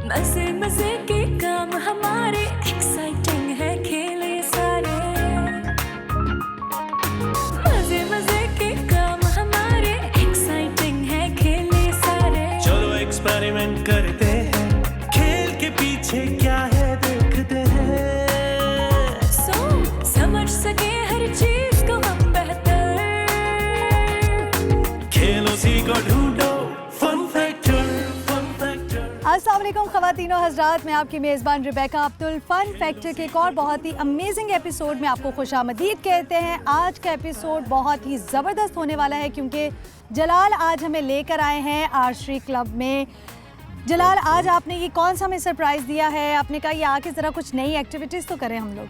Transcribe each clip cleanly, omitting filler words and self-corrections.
मजे मजे के काम हमारे, एक्साइटिंग है खेल ये सारे। मजे मजे के काम हमारे, एक्साइटिंग है खेल ये सारे। चलो एक्सपेरिमेंट करते हैं, खेल के पीछे क्या है देखते हैं। समझ सके हर चीज को हम बेहतर, खेलो सीखो ढूंढो फन फैक्टर, फन फैक्टर। अस्सलाम वालेकुम ख़वातीनो हज़रात, मैं आपकी मेज़बान रिबेका अब्दुल। फ़न फैक्टर के एक और बहुत ही अमेजिंग एपिसोड में आपको खुशामदीद कहते हैं। आज का एपिसोड बहुत ही ज़बरदस्त होने वाला है क्योंकि जलाल आज हमें लेकर आए हैं आर्चरी क्लब में। जलाल, आज आपने ये कौन सा हमें सरप्राइज़ दिया है? आपने कहा ये आके ज़रा कुछ नई एक्टिविटीज़ तो करें हम लोग।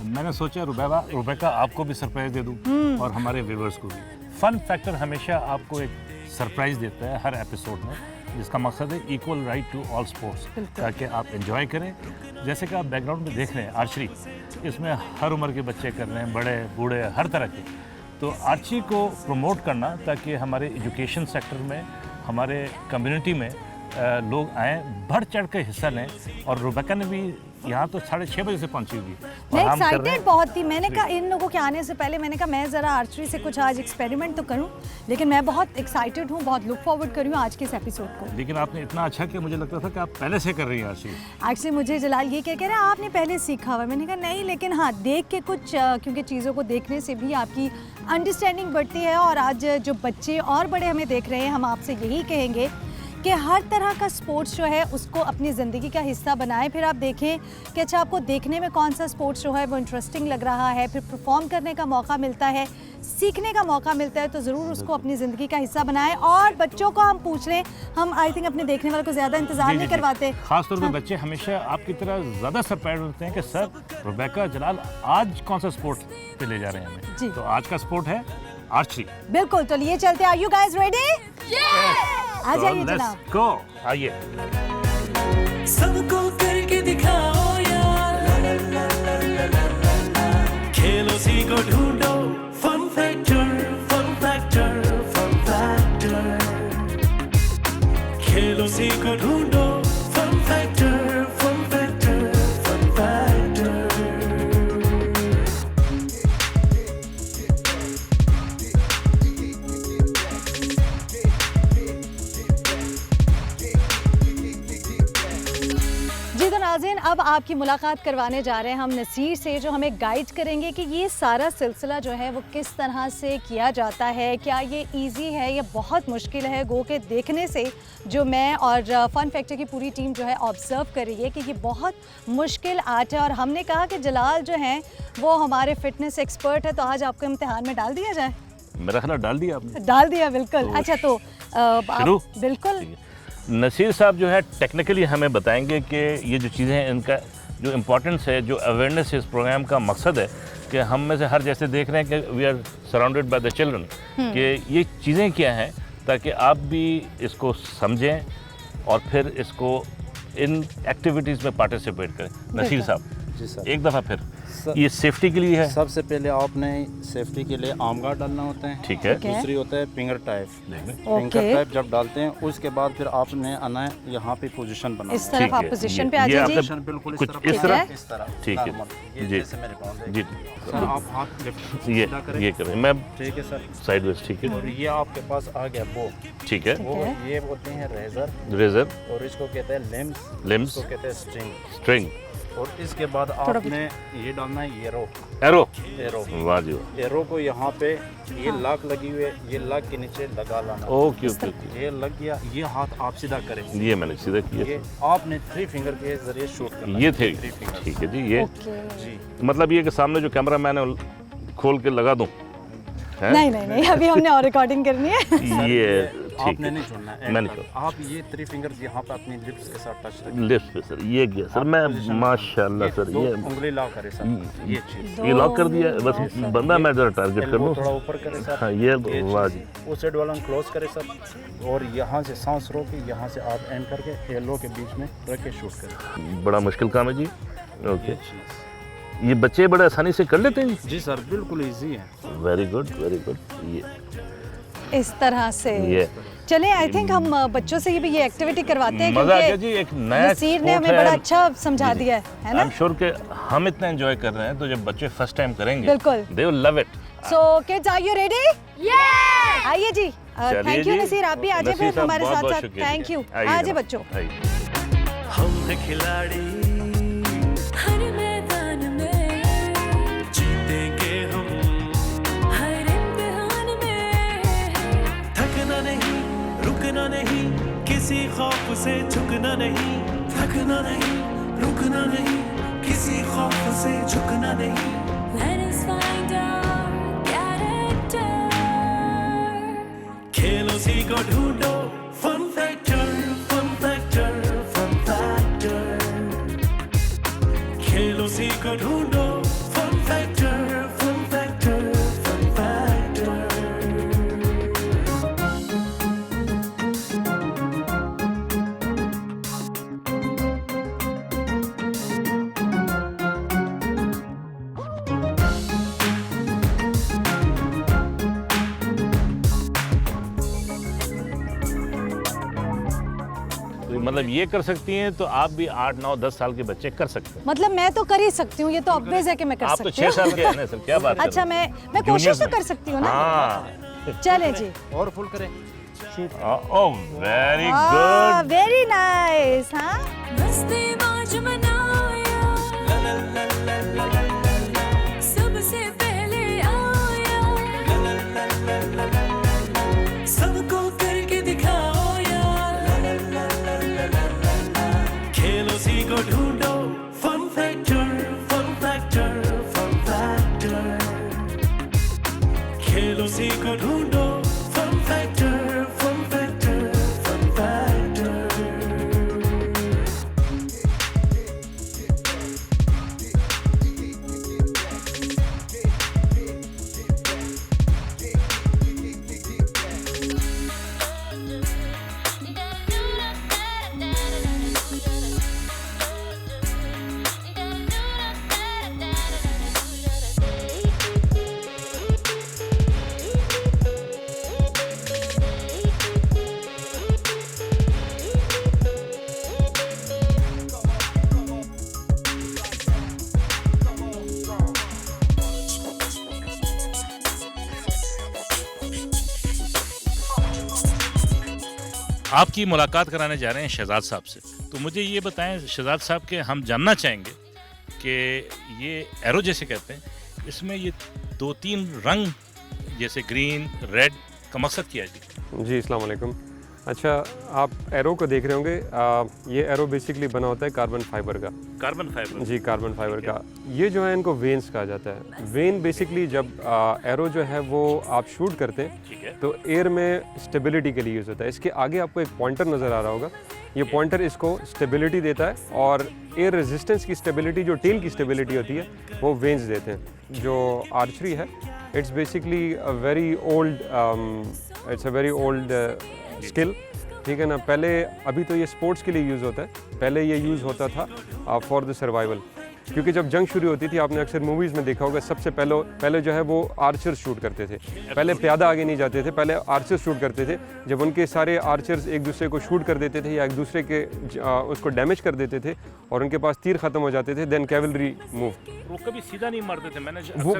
मैंने सोचा रुबेका आपको भी सरप्राइज दे दूं और हमारे व्यूवर्स को भी। फन फैक्टर हमेशा आपको एक सरप्राइज देता है हर एपिसोड में, जिसका मकसद है equal right to all sports, ताकि आप एंजॉय करें। जैसे कि आप बैकग्राउंड में देख रहे हैं आर्चरी, इसमें हर उम्र के बच्चे कर रहे हैं, बड़े बूढ़े हर तरह के। तो आर्चरी को प्रमोट करना ताकि हमारे एजुकेशन सेक्टर में, हमारे कम्युनिटी में लोग आएँ, बढ़ चढ़ के हिस्सा लें। और रुबेका ने भी यहाँ तो 6:30 बजे से पहुँची हुई मैं एक्साइटेड बहुत थी। मैंने कहा इन लोगों के आने से पहले मैंने कहा मैं ज़रा आर्चरी से कुछ आज एक्सपेरिमेंट तो करूं, लेकिन मैं बहुत एक्साइटेड हूं, बहुत लुक फॉरवर्ड कर रही हूं आज के इस एपिसोड को। लेकिन आपने इतना अच्छा किया, मुझे लगता था कि आप पहले से कर रही हैं आर्चरी। एक्चुअली मुझे जलाल ये कह रहे हैं आपने पहले सीखा हुआ है। मैंने कहा नहीं, लेकिन हाँ देख के कुछ क्योंकि चीज़ों को देखने से भी आपकी अंडरस्टैंडिंग बढ़ती है। और आज जो बच्चे और बड़े हमें देख रहे हैं, हम आपसे यही कहेंगे कि हर तरह का स्पोर्ट्स जो है उसको अपनी ज़िंदगी का हिस्सा बनाएं। फिर आप देखें कि अच्छा आपको देखने में कौन सा स्पोर्ट्स जो है वो इंटरेस्टिंग लग रहा है, फिर परफॉर्म करने का मौका मिलता है, सीखने का मौका मिलता है, तो ज़रूर उसको अपनी ज़िंदगी का हिस्सा बनाएं। और बच्चों को हम पूछ लें, हम आई थिंक अपने देखने वालों को ज़्यादा इंतज़ार नहीं करवाते। खासतौर पर बच्चे हमेशा आपकी तरह ज़्यादा सरप्राइज होते हैं कि सर रुबेका, जलाल आज कौन सा स्पोर्ट्स पे ले जा रहे हैं हमें। तो आज का स्पोर्ट है आर्चरी। बिल्कुल, तो लिए चलते। Are you guys ready? आ जाइए जनाब। गो, आइए। सबको करके दिखाओ यार, खेलो सीखो ढूंढो fun factor, fun factor, fun factor. खेलो सीखो ढूंढो fun factor, fun factor, fun factor. नाज़रीन, अब आपकी मुलाकात करवाने जा रहे हैं हम नसीर से, जो हमें गाइड करेंगे कि ये सारा सिलसिला जो है वो किस तरह से किया जाता है। क्या ये इजी है या बहुत मुश्किल है? गो के देखने से जो मैं और फ़न फैक्टर की पूरी टीम जो है ऑब्ज़र्व कर रही है कि ये बहुत मुश्किल आर्ट है। और हमने कहा कि जलाल जो हैं वो हमारे फिटनेस एक्सपर्ट है, तो आज आपको इम्तिहान में डाल दिया जाए। मेरा ख्याल डाल दिया आपने। डाल दिया, बिल्कुल। अच्छा तो शुरू? बिल्कुल। नसीर साहब जो है टेक्निकली हमें बताएंगे कि ये जो चीज़ें हैं इनका जो इम्पोर्टेंस है, जो अवेयरनेस है इस प्रोग्राम का मकसद है कि हम में से हर जैसे देख रहे हैं कि we are surrounded by the children, कि ये चीज़ें क्या हैं, ताकि आप भी इसको समझें और फिर इसको इन एक्टिविटीज़ में पार्टिसिपेट करें। नसीर साहब जी सर, एक दफ़ा फिर ये सेफ्टी के लिए है। सबसे पहले आपने सेफ्टी के लिए आर्म गार्ड डालना होता है। ठीक है। दूसरी होता है finger type. Okay. Finger type जब डालते हैं उसके बाद फिर आपने आना है यहाँ पे पोजीशन बनाना इस तरफ आप पोजीशन पे आ ये जाइए। आपने पोजीशन बिल्कुल कुछ इस इस तरह तरह? इस तरह ठीक है। नॉर्मल। ये जी। जैसे मेरे पाँव जी सर, आप हाथ लिफ्ट ये सीधा करें। ये करें, मैं ठीक है सर। साइडवेज। ठीक है, और ये आपके पास आ गया बो। ठीक है। वो ये होते हैं रेजर, रेजर, और इसको कहते हैं लिम्स, लिम्स, इसको कहते हैं स्ट्रिंग। स्ट्रिंग, और इसके बाद आपने ये डालना है एरो। एरो। एरो, वाह जी वाह। एरो को यहाँ पे ये लाक लगी हुई है, ये लाक के नीचे लगा लाना। ओके ओके ओके, ये लग गया, ये हाथ आप सीधा करें। ये मैंने सीधा किया। ये आपने 3 फिंगर के जरिए शूट करना। ये थे। 3 फिंगर। ठीक है जी। ये जी। मतलब ये कि सामने जो कैमरा मैंने खोल के लगा दूं, है? नहीं नहीं नहीं, अभी हमने और रिकॉर्डिंग करनी है। ये ठीक आपने है। नहीं छोड़ना है। मैंने आप ये 3 फिंगर्स यहाँ पे अपनी लिप्स के साथ टच रखें। लिफ्ट पे सर, ये गया सर। मैं माशाल्लाह सर, दो ये उंगली लॉक करें सर। ये चीज ये लॉक कर दिया। बस बंदा मैं जरा टारगेट कर एल्बो लूँ। थोड़ा ऊपर करें सर। हाँ, ये चीज़। वाह जी। उस साइड वाला क्लोज करें सर, और यहाँ से सांस रोके, यहाँ से आप एंड करके एलो के बीच में रख के शूट करें। बड़ा मुश्किल काम है जी। ओके, ये चीज़। ये बच्चे बड़े आसानी से कर लेते हैं जी। जी सर, बिल्कुल इजी है। Very good very good. ये इस तरह से ये चले, आई थिंक हम बच्चों से ये एक्टिविटी करवाते हैं मजा आ गया क्योंकि जी, एक नया नसीर ने sport हमें है। बड़ा अच्छा समझा जी, जी। दिया है ना? I'm sure कि हम इतना एंजॉय कर रहे हैं तो जब बच्चे फर्स्ट टाइम करेंगे बिल्कुल। they will love it। So kids are you ready? Yes! आइए जी, चलिए थैंक यू जी। नसीर, आप भी आ जाइए नसीर फिर साहब, हमारे बहुत साथ बहुत साथ। शुक्रिया। थैंक यू, आइए आ जाइए जनाब, बच्चों। आइए। हम हैं खिलाड़ी, हर मैदान में जीतेंगे हम, हर इम्तिहान में थकना नहीं, रुकना नहीं, किसी खौफ से झुकना नहीं, थकना नहीं, रुकना नहीं, किसी खौफ से झुकना नहीं। Let us find our character. खेलों सी को ढूंढो, fun factor, fun factor, fun factor. खेलों सी को ढूंढो, fun factor, fun factor, fun factor. तो मतलब ये कर सकती हैं तो आप भी 8, 9, 10 साल के बच्चे कर सकते हैं। मतलब मैं तो कर ही सकती हूँ, ये तो ऑब्वियस है कि मैं कर आप तो सकती 6 हूँ। साल के हैं ना सर, क्या बात कर अच्छा, रहे हैं? मैं कोशिश Juniors तो में। कर सकती हूँ ना? हाँ। चले जी। और फुल करें। Oh very good. Very nice. हाँ, मस्ती मौज मनाया, सबसे पहले आया, सबको करके दिखाओ यार, खेलों सी को ढूंढो, fun factor, fun factor, fun factor. खेलों सी को ढूंढो, fun factor, fun factor, fun factor. आपकी मुलाकात कराने जा रहे हैं शहजाद साहब से, तो मुझे ये बताएं शहजाद साहब के हम जानना चाहेंगे कि ये एरो जैसे कहते हैं, इसमें ये 2-3 रंग जैसे ग्रीन, रेड का मकसद क्या है जी? जी, अस्सलाम वालेकुम। अच्छा, आप एरो को देख रहे होंगे, ये एरो बेसिकली बना होता है कार्बन फाइबर का। Carbon fibre. जी, कार्बन फाइबर का। ये जो है इनको वेन्स कहा जाता है। वेन बेसिकली जब एरो जो है वो आप शूट करते ठीक हैं है। तो एयर में स्टेबिलिटी के लिए यूज़ होता है। इसके आगे आपको एक पॉइंटर नज़र आ रहा होगा, ये पॉइंटर इसको स्टेबिलिटी देता है, और एयर रेजिस्टेंस की स्टेबिलिटी, जो टेल की स्टेबिलिटी होती है, वो वेन्स देते हैं। जो आर्चरी है, it's basically a very old skill, ठीक है ना। पहले, अभी तो ये स्पोर्ट्स के लिए यूज़ होता है, पहले ये यूज़ होता था फॉर द सर्वाइवल, क्योंकि जब जंग शुरू होती थी, आपने अक्सर मूवीज़ में देखा होगा, सबसे पहले जो है वो आर्चर्स शूट करते थे। पहले प्यादा आगे नहीं जाते थे, पहले आर्चर्स शूट करते थे। जब उनके सारे आर्चर्स एक दूसरे को शूट कर देते थे या एक दूसरे के उसको डैमेज कर देते थे और उनके पास तीर ख़त्म हो जाते थे, देन कैवलरी मूव। वो कभी सीधा नहीं मारते थे, मैंने वो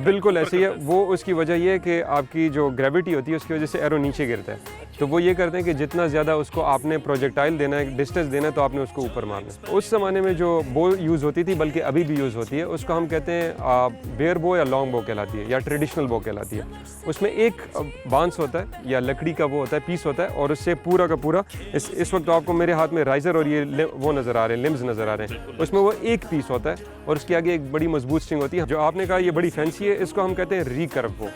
बिल्कुल ऐसे ही है। वो उसकी वजह ये है कि आपकी जो ग्रेविटी होती है उसकी वजह से एरो नीचे गिरता है, तो वो ये करते हैं कि जितना ज़्यादा उसको आपने प्रोजेक्टाइल देना है, डिस्टेंस देना है, तो आपने उसको ऊपर मारना है। उस ज़माने में जो बो यूज़ होती थी, बल्कि अभी भी यूज़ होती है, उसको हम कहते हैं बेयर बो या लॉन्ग बो कहलाती है, या ट्रेडिशनल बो कहलाती है। उसमें एक बांस होता है या लकड़ी का वो होता है, पीस होता है, और उससे पूरा का पूरा इस वक्त आपको मेरे हाथ में राइजर और ये वो नज़र आ रहे हैं, लिम्स नज़र आ रहे हैं, उसमें वो एक पीस होता है और उसके आगे एक बड़ी मजबूत स्ट्रिंग होती है। जो आपने कहा ये बड़ी फैंसी है, इसको हम कहते हैं रिकर्व बो।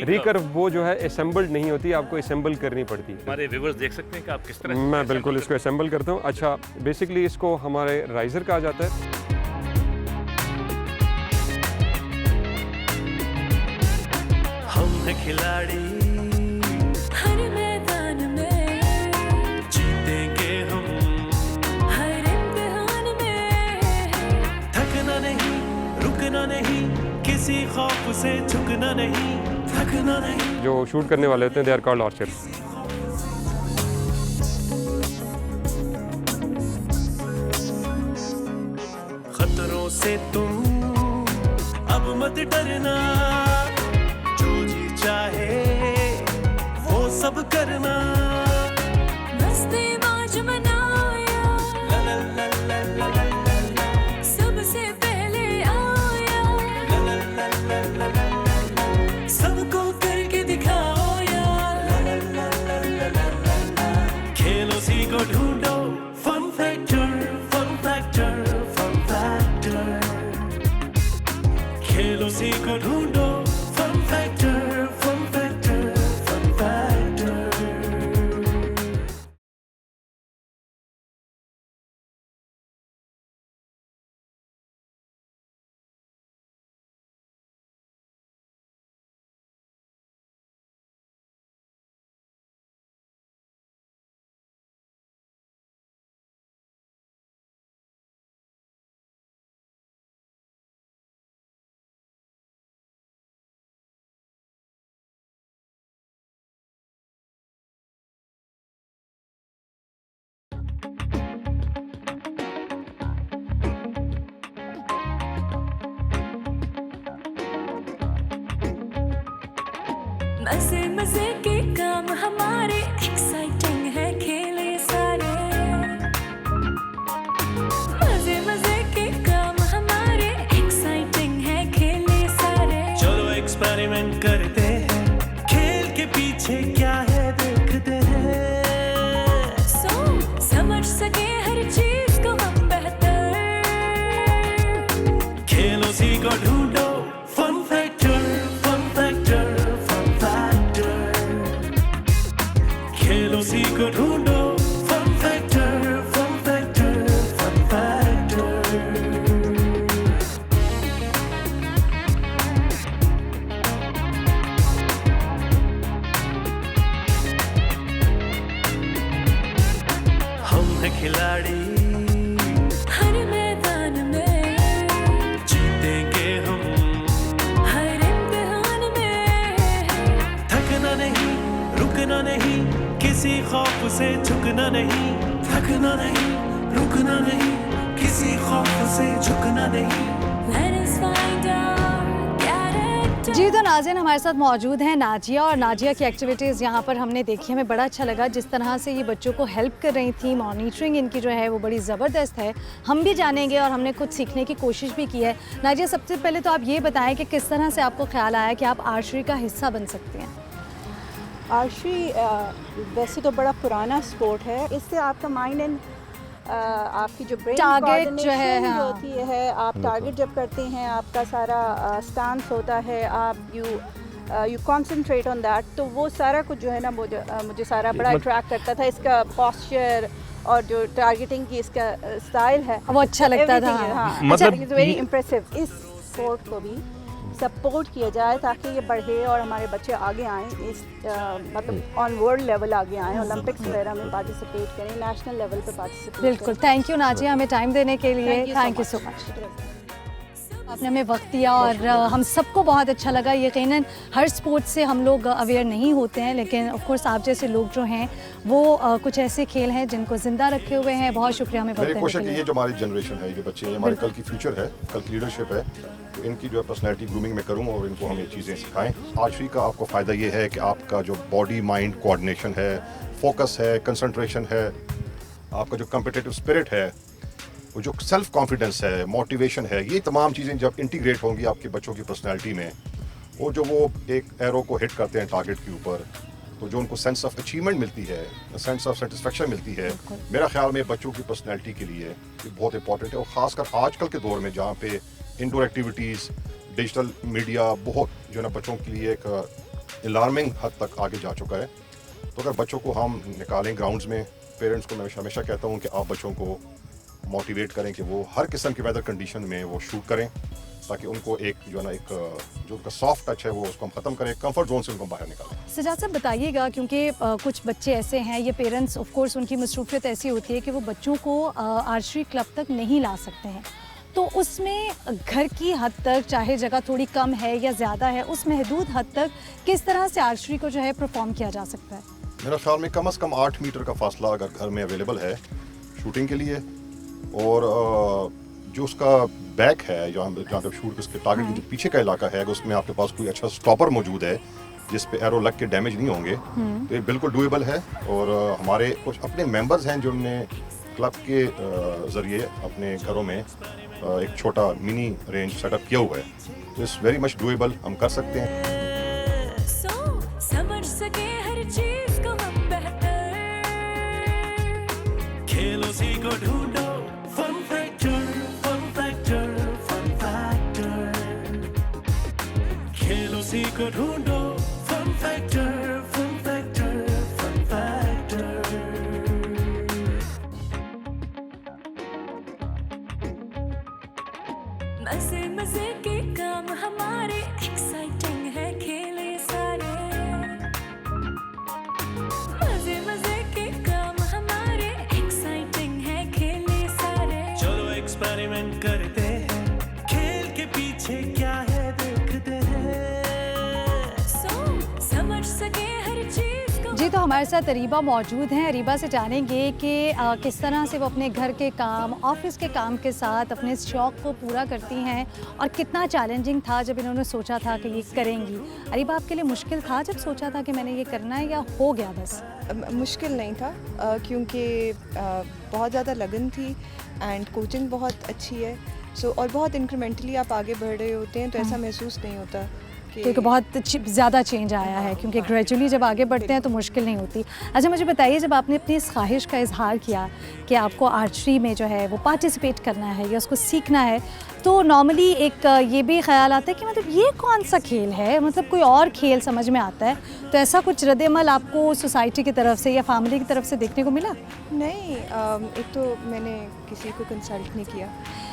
रिकर्व बो जो है असेंबल्ड नहीं होती, आपको असेंबल करनी पड़ती है। हमारे व्यूअर्स देख सकते हैं कि आप किस तरह मैं बिल्कुल इसको असेंबल करता हूँ। अच्छा, बेसिकली इसको हमारे राइजर कहा जाता है। हम हैं खिलाड़ी, हर मैदान में जीतेंगे हम, हर इम्तिहान में थकना नहीं, रुकना नहीं, किसी खौफ से झुकना नहीं, थकना नहीं, जो शूट करने वाले होते हैं दे आर कॉल्ड आर्चर्स। खतरों से तुम अब मत डरना, जो जी चाहे वो सब करना। मस्ती मौज मनाया, ला ला ला ला ला ला ला, सबसे पहले आया, ला ला ला ला ला ला ला, सबको करके दिखाओ यार। ला ला ला ला ला ला ला ला, खेलो सीखो ढूंढो fun factor, fun factor, fun factor. खेलो सीखो ढूंढो fun factor, fun factor, fun factor. मजे मजे के काम हमारे, एक्साइटिंग है खेल ये सारे। मजे मजे के काम हमारे, एक्साइटिंग है खेल ये सारे। चलो एक्सपेरिमेंट करते हैं, खेल के पीछे क्या है देखते हैं। सो समझ सके हर चीज को हम बेहतर। खेलो सीखो ढूंढो fun factor, fun factor, fun factor. खेलो सीखो ढूंढो fun factor, fun factor, fun factor. हम हैं खिलाड़ी, हर मैदान में, जीतेंगे हम, हर इम्तिहान में। थकना नहीं, रुकना नहीं, किसी खौफ से झुकना नहीं। थकना नहीं, रुकना नहीं, किसी खौफ से झुकना नहीं। Let us find our character. जी तो नाज़रीन हमारे साथ मौजूद हैं नाजिया, और नाजिया की एक्टिविटीज़ यहाँ पर हमने देखी, हमें बड़ा अच्छा लगा जिस तरह से ये बच्चों को हेल्प कर रही थी। मॉनिटरिंग इनकी जो है वो बड़ी ज़बरदस्त है, हम भी जानेंगे और हमने कुछ सीखने की कोशिश भी की है। नाजिया, सबसे पहले तो आप ये बताएं कि किस तरह से आपको ख्याल आया कि आप आर्चरी का हिस्सा बन सकती हैं। आर्चरी वैसे तो बड़ा पुराना स्पोर्ट है, इससे आपका माइंड एंड आपकी जो ब्रेन Target जो है, हाँ। होती है, आप टारगेट जब करते हैं आपका सारा स्टांस होता है, आप यू कंसंट्रेट ऑन दैट, तो वो सारा कुछ जो है ना मुझे सारा बड़ा अट्रैक्ट करता था। इसका पोस्चर और जो टारगेटिंग की इसका स्टाइल है वो अच्छा लगता था। मतलब इट्स वेरी इम्प्रेसिव। इस स्पोर्ट को भी सपोर्ट किया जाए ताकि ये बढ़े और हमारे बच्चे आगे आएँ, इस मतलब ऑन वर्ल्ड लेवल आगे आएँ, ओलंपिक्स वगैरह में पार्टिसिपेट करें, नेशनल लेवल पे पार्टिसिपेट। बिल्कुल, थैंक यू नाजिया हमें टाइम देने के लिए, थैंक यू सो मच। आपने हमें वक्त दिया और हम सबको बहुत अच्छा लगा। यकीनन हर स्पोर्ट से हम लोग अवेयर नहीं होते हैं, लेकिन ऑफ कोर्स आप जैसे लोग जो हैं वो कुछ ऐसे खेल हैं जिनको ज़िंदा रखे हुए हैं। बहुत शुक्रिया हमें वक्त मेरी देने कोशिश के लिए। ये जो हमारी जनरेशन है, ये बच्चे हैं, हमारे कल की फ्यूचर है, कल की लीडरशिप है, तो इनकी जो पर्सनैलिटी ग्रूमिंग में करूँ और इनको हम ये चीज़ें सिखाएं। आर्चरी का आपको फ़ायदा ये है कि आपका जो बॉडी माइंड कोऑर्डिनेशन है, फोकस है, कंसंट्रेशन है, आपका जो कम्पिटिटिव स्पिरिट है, वो जो सेल्फ कॉन्फिडेंस है, मोटिवेशन है, ये तमाम चीज़ें जब इंटीग्रेट होंगी आपके बच्चों की पर्सनैलिटी में, वो जो वो एक एरो को हिट करते हैं टारगेट के ऊपर, तो जो उनको सेंस ऑफ अचीवमेंट मिलती है, सेंस ऑफ सेटिस्फेक्शन मिलती है, मेरा ख्याल में बच्चों की पर्सनैलिटी के लिए ये बहुत इंपॉर्टेंट है। और ख़ासकर आजकल के दौर में जहाँ पे इंडोर एक्टिविटीज़, डिजिटल मीडिया बहुत जो है ना बच्चों के लिए एक अलार्मिंग हद तक आगे जा चुका है। तो अगर बच्चों को हम निकालें ग्राउंड्स में, पेरेंट्स को मैं हमेशा कहता हूँ कि आप बच्चों को मोटिवेट करें कि वो हर किस्म की वेदर कंडीशन में वो शूट करें, ताकि उनको एक जो है ना एक जो उनका सॉफ्ट टच है वो उसको हम ख़त्म करें, कंफर्ट जोन से उनको बाहर निकालें। सजाद साहब बताइएगा, क्योंकि कुछ बच्चे ऐसे हैं, ये पेरेंट्स ऑफ कोर्स उनकी मसरूफियत ऐसी होती है कि वो बच्चों को आर्चरी क्लब तक नहीं ला सकते हैं, तो उसमें घर की हद तक, चाहे जगह थोड़ी कम है या ज़्यादा है, उस महदूद हद तक किस तरह से आर्चरी को जो है परफॉर्म किया जा सकता है? मेरा ख्याल में कम से कम 8 मीटर का फासला अगर घर में अवेलेबल है शूटिंग के लिए, और जो उसका बैक है जहाँ पे शूट उसके टारगेट के जो पीछे का इलाका है, अगर उसमें आपके पास कोई अच्छा स्टॉपर मौजूद है जिस पे एरो लग के डैमेज नहीं होंगे, तो ये बिल्कुल डूएबल है। और हमारे कुछ अपने मेंबर्स हैं जिन्होंने क्लब के ज़रिए अपने घरों में एक छोटा मिनी रेंज सेटअप किया हुआ है, तो इट्स वेरी मच डूएबल, हम कर सकते हैं। समझ सके हर चीज को हम बेहतर, खेलो सीखो ढूंढो fun factor, fun factor, fun factor. खेलो सीखो ढूंढो fun factor, fun factor, fun factor. मजे मजे के काम हमारे, एक्साइटिंग है खेल ये सारे। मजे मजे के काम हमारे, एक्साइटिंग है खेल ये सारे। चलो एक्सपेरिमेंट करते हैं, खेल के पीछे क्या है देखते हैं। समझ सके हर चीज को। जी, तो हमारे साथ अरीबा मौजूद हैं। अरीबा से जानेंगे कि किस तरह से वो अपने घर के काम, ऑफिस के काम के साथ अपने शौक़ को पूरा करती हैं, और कितना चैलेंजिंग था जब इन्होंने सोचा था कि ये करेंगी। अरीबा, आपके लिए मुश्किल था जब सोचा था कि मैंने ये करना है, या हो गया बस? मुश्किल नहीं था, क्योंकि बहुत ज़्यादा लगन थी एंड कोचिंग बहुत अच्छी है। और बहुत इंक्रीमेंटली आप आगे बढ़ रहे होते हैं, तो ऐसा महसूस नहीं होता क्योंकि बहुत ज़्यादा चेंज आया है, क्योंकि ग्रेजुअली जब आगे बढ़ते हैं तो मुश्किल नहीं होती। अच्छा, मुझे बताइए, जब आपने अपनी इस ख्वाहिश का इजहार किया कि आपको आर्चरी में जो है वो पार्टिसिपेट करना है या उसको सीखना है, तो नॉर्मली एक ये भी ख्याल आता है कि मतलब ये कौन सा खेल है, मतलब कोई और खेल समझ में आता है। तो ऐसा कुछ रद्द-ए-अमल आपको सोसाइटी की तरफ से या फैमिली की तरफ से देखने को मिला? नहीं, एक तो मैंने किसी को कंसल्ट नहीं किया,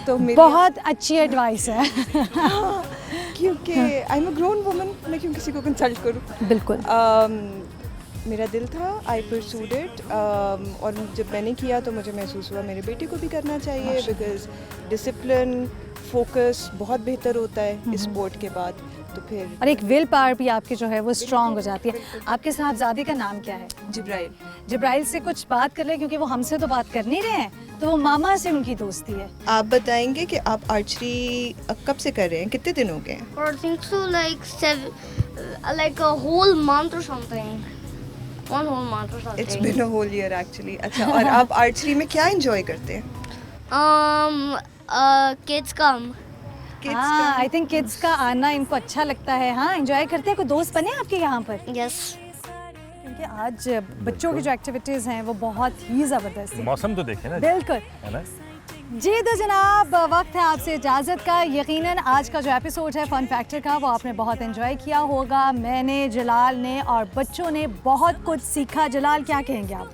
तो बहुत अच्छी एडवाइस है। क्योंकि I am a grown woman, मैं क्यों किसी को कंसल्ट करूँ। बिल्कुल। मेरा दिल था, आई परसूड इट, और जब मैंने किया तो मुझे महसूस हुआ मेरे बेटे को भी करना चाहिए, बिकॉज डिसिप्लिन, फोकस बहुत बेहतर होता है इस स्पोर्ट के बाद। तो फिर और एक विल पावर भी आपकी जो है वो स्ट्रांग हो जाती है। आपके साहबजादे का नाम क्या है? जिब्राइल। जिब्राइल से कुछ बात कर लें, क्योंकि वो हमसे तो बात कर नहीं रहे हैं, तो वो मामा से उनकी दोस्ती है। आप बताएंगे कि आप आर्चरी कब से कर रहे हैं, कितने दिन हो गए हैं? Or I think so, like a whole month or something. One whole month or something. It's been a whole year actually. अच्छा, और आप आर्चरी में क्या एंजॉय करते हैं? Kids come. हाँ, आई थिंक किड्स का आना इनको अच्छा लगता है। हाँ, एंजॉय करते हैं। कोई दोस्त बने आपके यहाँ पर? Yes. क्योंकि आज बच्चों की जो एक्टिविटीज़ हैं वो बहुत ही ज़बरदस्त है। मौसम तो देखे ना, बिल्कुल है ना? जी, तो जनाब, वक्त है आपसे इजाज़त का। यकीनन आज का जो एपिसोड है फन फैक्टर का, वो आपने बहुत एंजॉय किया होगा। मैंने, जलाल ने और बच्चों ने बहुत कुछ सीखा। जलाल, क्या कहेंगे आप?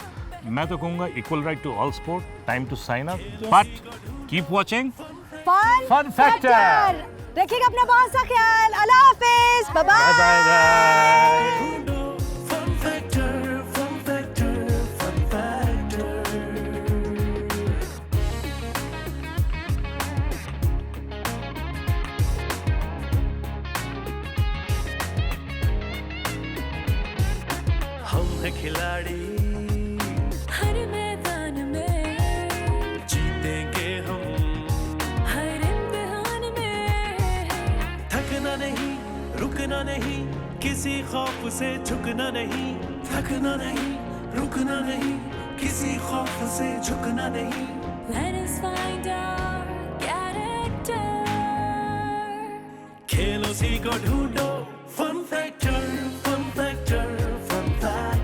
मैं तो कहूँगा equal right to all sport, time to sign up, but keep watching fun factor. रखिएगा अपना बहुत सा ख्याल। अल्लाह हाफिज, बाय बाय। ढूंढो fun factor, fun factor, fun factor. हम हैं खिलाड़ी, हर मैदान में जीतेंगे हम हर इम्तिहान में। थकना नहीं, रुकना नहीं, किसी खौफ से झुकना नहीं। थकना नहीं, रुकना नहीं, किसी खौफ से झुकना नहीं। Let us find our character. खेलो सीखो ढूंढो फन फैक्टर,